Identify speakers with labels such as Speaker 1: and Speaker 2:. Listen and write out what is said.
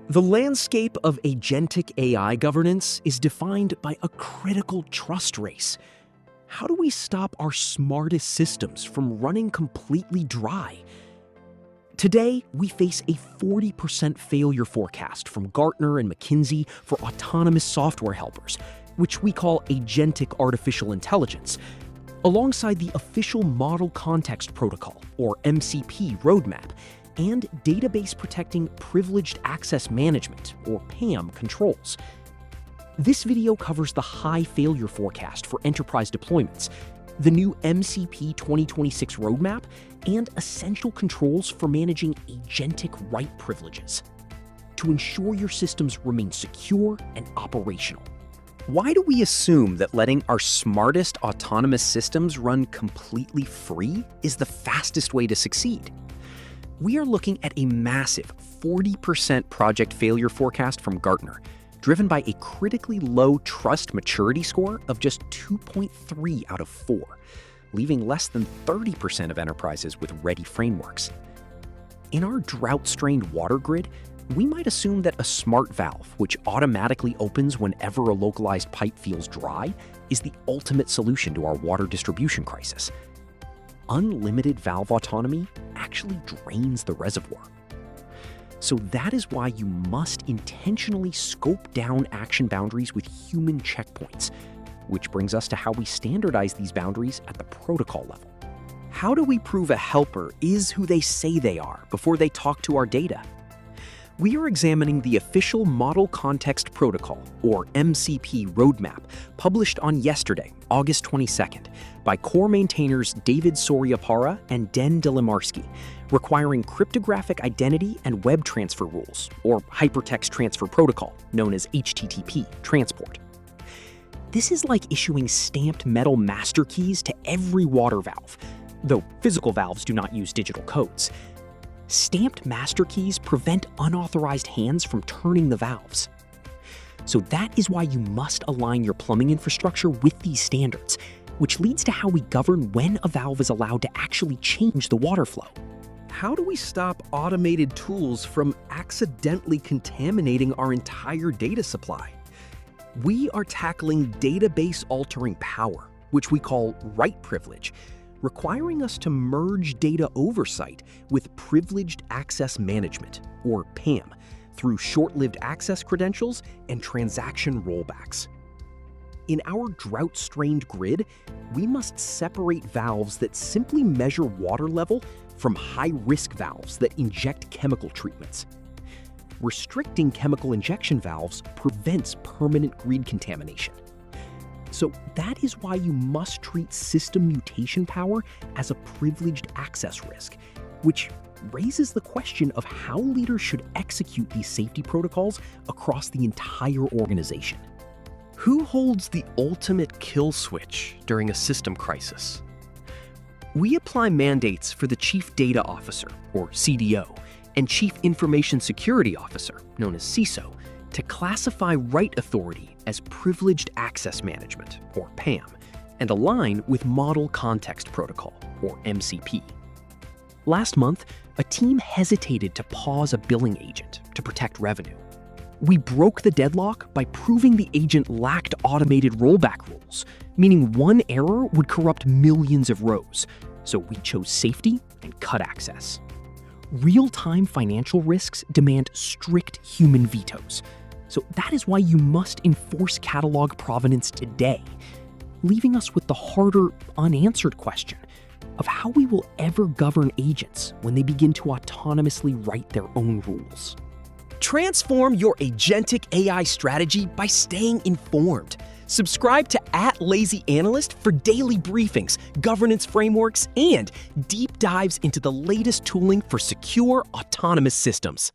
Speaker 1: The landscape of agentic AI governance is defined by a critical trust race. How do we stop our smartest systems from running completely dry? Today, we face a 40% failure forecast from Gartner and McKinsey for autonomous software helpers, which we call agentic artificial intelligence, alongside the official Model Context Protocol, or MCP, roadmap, and database-protecting privileged access management, or PAM, controls. This video covers the high failure forecast for enterprise deployments, the new MCP 2026 roadmap, and essential controls for managing agentic write privileges to ensure your systems remain secure and operational. Why do we assume that letting our smartest autonomous systems run completely free is the fastest way to succeed? We are looking at a massive 40% project failure forecast from Gartner, driven by a critically low trust maturity score of just 2.3 out of 4, leaving less than 30% of enterprises with ready frameworks. In our drought-strained water grid, we might assume that a smart valve, which automatically opens whenever a localized pipe feels dry, is the ultimate solution to our water distribution crisis. Unlimited valve autonomy actually drains the reservoir. So that is why you must intentionally scope down action boundaries with human checkpoints, which brings us to how we standardize these boundaries at the protocol level. How do we prove a helper is who they say they are before they talk to our data? We are examining the official Model Context Protocol, or MCP roadmap, published on yesterday, August 22nd, by core maintainers David Soryapara and Den Dilimarsky, requiring cryptographic identity and web transfer rules, or hypertext transfer protocol, known as HTTP, transport. This is like issuing stamped metal master keys to every water valve, though physical valves do not use digital codes. Stamped master keys prevent unauthorized hands from turning the valves. So that is why you must align your plumbing infrastructure with these standards, which leads to how we govern when a valve is allowed to actually change the water flow. How do we stop automated tools from accidentally contaminating our entire data supply? We are tackling database-altering power, which we call write privilege, requiring us to merge data oversight with privileged access management, or PAM, through short-lived access credentials and transaction rollbacks. In our drought-strained grid, we must separate valves that simply measure water level from high-risk valves that inject chemical treatments. Restricting chemical injection valves prevents permanent grid contamination. So that is why you must treat system mutation power as a privileged access risk, which raises the question of how leaders should execute these safety protocols across the entire organization. Who holds the ultimate kill switch during a system crisis? We apply mandates for the Chief Data Officer, or CDO, and Chief Information Security Officer, known as CISO, to classify write authority as privileged access management, or PAM, and align with Model Context Protocol, or MCP. Last month, a team hesitated to pause a billing agent to protect revenue. We broke the deadlock by proving the agent lacked automated rollback rules, meaning one error would corrupt millions of rows, so we chose safety and cut access. Real-time financial risks demand strict human vetoes, so that is why you must enforce catalog provenance today, leaving us with the harder, unanswered question of how we will ever govern agents when they begin to autonomously write their own rules. Transform your agentic AI strategy by staying informed. Subscribe to @LazyAnalyst for daily briefings, governance frameworks, and deep dives into the latest tooling for secure autonomous systems.